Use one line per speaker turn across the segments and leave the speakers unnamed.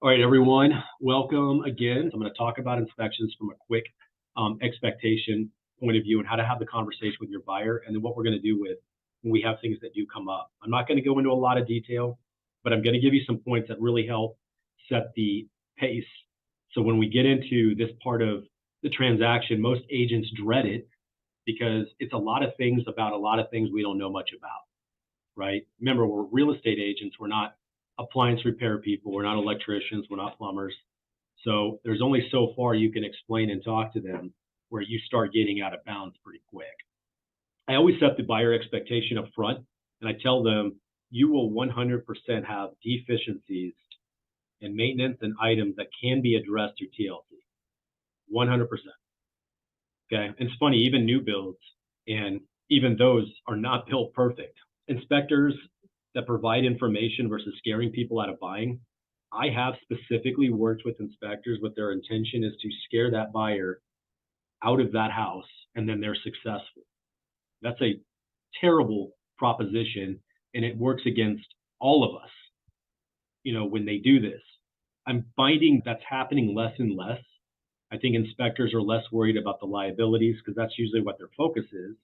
All right, everyone, welcome again. I'm going to talk about inspections from a quick expectation point of view and how to have the conversation with your buyer, and then what we're going to do with when we have things that do come up. I'm not going to go into a lot of detail, but I'm going to give you some points that really help set the pace. So when we get into this part of the transaction, most agents dread it because it's a lot of things about a lot of things we don't know much about, right? Remember, we're real estate agents. We're not appliance repair people. We're not electricians. We're not plumbers. So there's only so far you can explain and talk to them where you start getting out of bounds pretty quick. I always set the buyer expectation up front, and I tell them you will 100% have deficiencies in maintenance and items that can be addressed through TLC. 100%. Okay. And it's funny, even new builds, and even those are not built perfect. Inspectors that provide information versus scaring people out of buying. I have specifically worked with inspectors with their intention is to scare that buyer out of that house, and then they're successful. That's a terrible proposition, and it works against all of us, when they do this. I'm finding that's happening less and less. I think inspectors are less worried about the liabilities because that's usually what their focus is,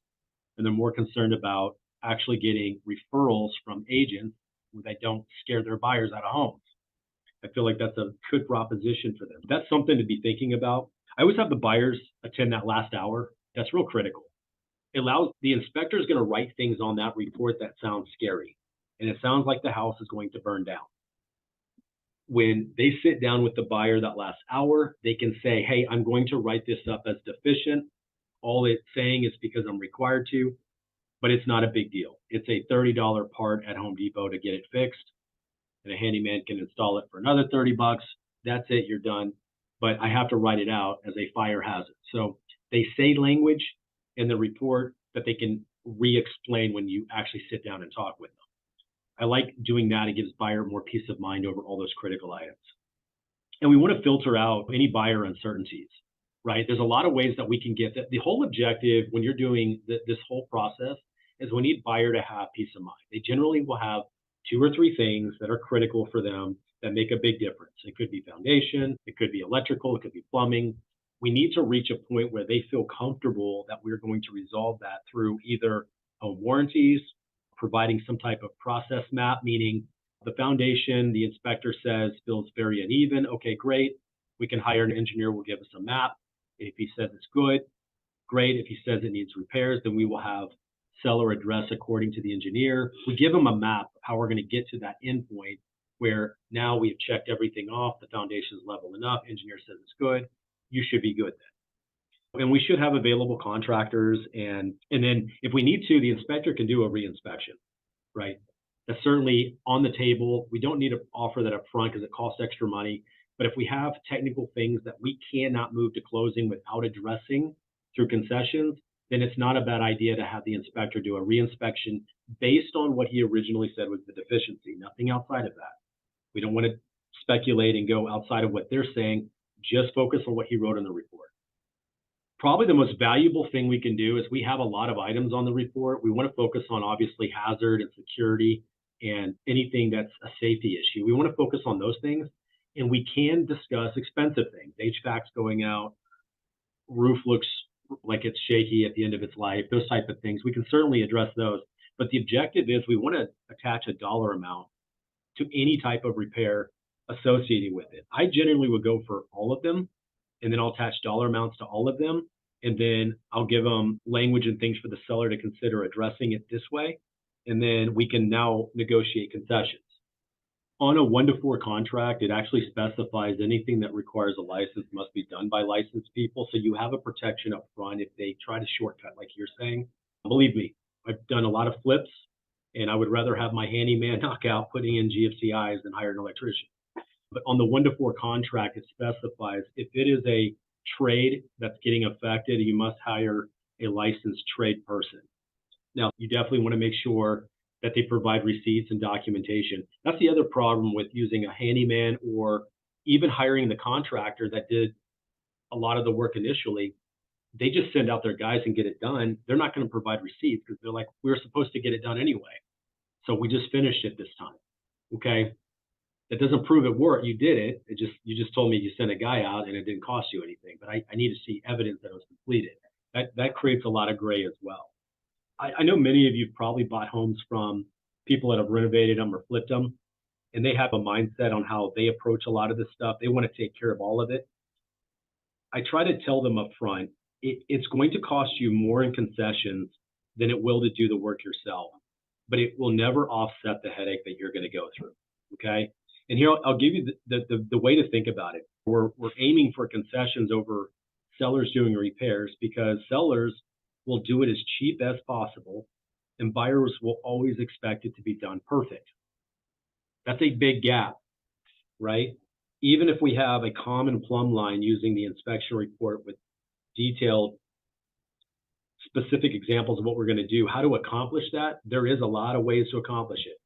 and they're more concerned about actually getting referrals from agents that don't scare their buyers out of homes. I feel like that's a good proposition for them. That's something to be thinking about. I always have the buyers attend that last hour. That's real critical. It allows the inspector is going to write things on that report that sounds scary, and it sounds like the house is going to burn down. When they sit down with the buyer that last hour, they can say, hey, I'm going to write this up as deficient. All it's saying is because I'm required to, but it's not a big deal. It's a $30 part at Home Depot to get it fixed, and a handyman can install it for another $30. That's it, you're done. But I have to write it out as a fire hazard. So they say language in the report that they can re-explain when you actually sit down and talk with them. I like doing that. It gives buyer more peace of mind over all those critical items. And we want to filter out any buyer uncertainties, right? There's a lot of ways that we can get that. The whole objective when you're doing this whole process is we need buyer to have peace of mind. They generally will have 2 or 3 things that are critical for them that make a big difference. It could be foundation, it could be electrical, it could be plumbing. We need to reach a point where they feel comfortable that we're going to resolve that through either warranties, providing some type of process map, meaning the foundation, the inspector says feels very uneven. Okay, great. We can hire an engineer, will give us a map. If he says it's good, great. If he says it needs repairs, then we will have seller address according to the engineer. We give them a map of how we're going to get to that endpoint where now we've checked everything off. The foundation is level enough. Engineer says it's good. You should be good then. And we should have available contractors. And then if we need to, the inspector can do a re-inspection, right? That's certainly on the table. We don't need to offer that up front because it costs extra money. But if we have technical things that we cannot move to closing without addressing through concessions, then it's not a bad idea to have the inspector do a re-inspection based on what he originally said was the deficiency, nothing outside of that. We don't want to speculate and go outside of what they're saying, just focus on what he wrote in the report. Probably the most valuable thing we can do is we have a lot of items on the report. We want to focus on obviously hazard and security and anything that's a safety issue. We want to focus on those things, and we can discuss expensive things, HVAC's going out, roof looks like it's shaky at the end of its life, those type of things. We can certainly address those. But the objective is we want to attach a dollar amount to any type of repair associated with it. I generally would go for all of them, and then I'll attach dollar amounts to all of them. And then I'll give them language and things for the seller to consider addressing it this way. And then we can now negotiate concessions. On a 1-to-4 contract, it actually specifies anything that requires a license must be done by licensed people. So you have a protection up front if they try to shortcut, like you're saying. Believe me, I've done a lot of flips, and I would rather have my handyman knock out putting in GFCIs than hire an electrician. But on the 1-to-4 contract, it specifies if it is a trade that's getting affected, you must hire a licensed trade person. Now, you definitely want to make sure that they provide receipts and documentation. That's the other problem with using a handyman or even hiring the contractor that did a lot of the work initially. They just send out their guys and get it done. They're not going to provide receipts because they're like, we were supposed to get it done anyway. So we just finished it this time. Okay. That doesn't prove it worked. You did it. You just told me you sent a guy out and it didn't cost you anything. But I need to see evidence that it was completed. That creates a lot of gray as well. I know many of you probably bought homes from people that have renovated them or flipped them, and they have a mindset on how they approach a lot of this stuff. They want to take care of all of it. I try to tell them up front, it's going to cost you more in concessions than it will to do the work yourself, but it will never offset the headache that you're going to go through. Okay. And here I'll give you the way to think about it. We're aiming for concessions over sellers doing repairs because sellers will do it as cheap as possible and buyers will always expect it to be done perfect. That's a big gap, right? Even if we have a common plumb line using the inspection report with detailed specific examples of what we're going to do, how to accomplish that, there is a lot of ways to accomplish it.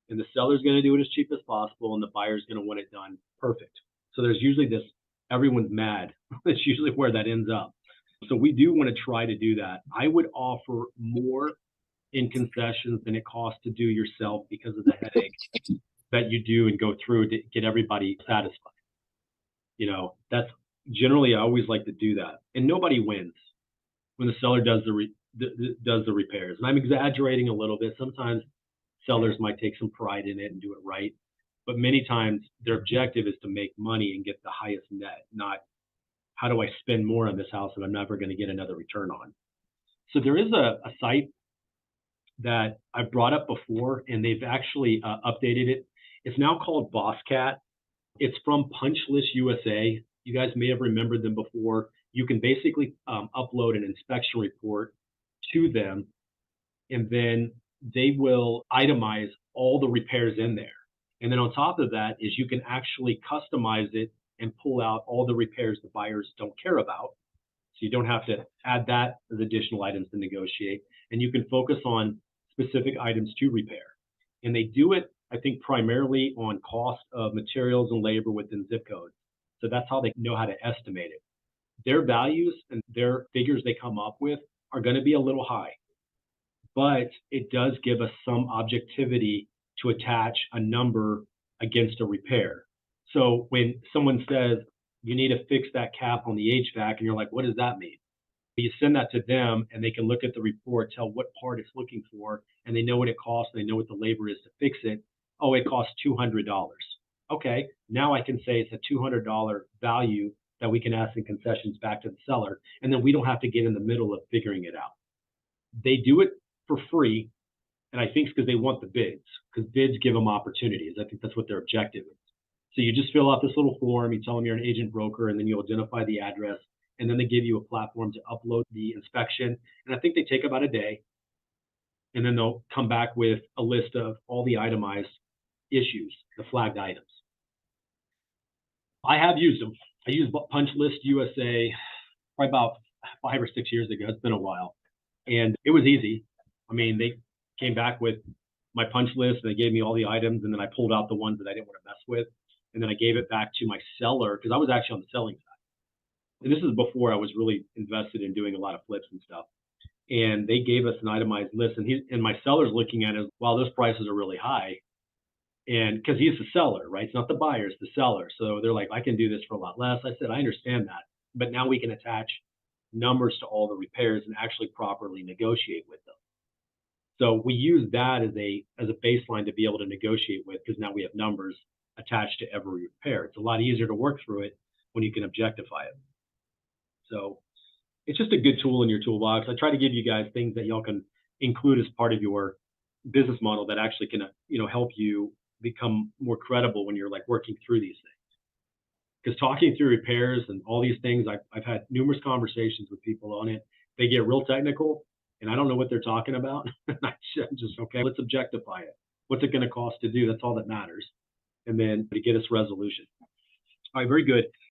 And the seller's going to do it as cheap as possible and the buyer's going to want it done perfect. So there's usually this, everyone's mad. That's usually where that ends up. So we do want to try to do that. I would offer more in concessions than it costs to do yourself because of the headache that you do and go through to get everybody satisfied. You know, that's generally, I always like to do that. And nobody wins when the seller does the repairs. And I'm exaggerating a little bit. Sometimes sellers might take some pride in it and do it right. But many times their objective is to make money and get the highest net, not how do I spend more on this house that I'm never going to get another return on. So there is a site that I've brought up before, and they've actually updated it. It's now called BossCat. It's from Punch List USA. You guys may have remembered them before. You can basically upload an inspection report to them, and then they will itemize all the repairs in there. And then on top of that is you can actually customize it and pull out all the repairs the buyers don't care about. So you don't have to add that as additional items to negotiate. And you can focus on specific items to repair. And they do it, I think, primarily on cost of materials and labor within zip codes. So that's how they know how to estimate it. Their values and their figures they come up with are going to be a little high, but it does give us some objectivity to attach a number against a repair. So when someone says you need to fix that cap on the HVAC and you're like, what does that mean? You send that to them and they can look at the report, tell what part it's looking for, and they know what it costs, and they know what the labor is to fix it. Oh, it costs $200. Okay, now I can say it's a $200 value that we can ask in concessions back to the seller, and then we don't have to get in the middle of figuring it out. They do it for free, and I think it's because they want the bids, because bids give them opportunities. I think that's what their objective is. So you just fill out this little form, you tell them you're an agent broker, and then you identify the address, and then they give you a platform to upload the inspection. And I think they take about a day, and then they'll come back with a list of all the itemized issues, the flagged items. I have used them. I used Punch List USA probably about 5 or 6 years ago. It's been a while. And it was easy. I mean, they came back with my punch list, and they gave me all the items, and then I pulled out the ones that I didn't want to mess with. And then I gave it back to my seller, because I was actually on the selling side. And this is before I was really invested in doing a lot of flips and stuff. And they gave us an itemized list, and my seller's looking at it, wow, those prices are really high. And because he's the seller, right? It's not the buyer, it's the seller. So they're like, I can do this for a lot less. I said, I understand that, but now we can attach numbers to all the repairs and actually properly negotiate with them. So we use that as a baseline to be able to negotiate with, because now we have numbers attached to every repair. It's a lot easier to work through it when you can objectify it. So it's just a good tool in your toolbox. I try to give you guys things that y'all can include as part of your business model that actually can, help you become more credible when you're like working through these things. Because talking through repairs and all these things, I've had numerous conversations with people on it. They get real technical, and I don't know what they're talking about. I'm just, okay, let's objectify it. What's it going to cost to do? That's all that matters. And then to get us resolution. All right, very good.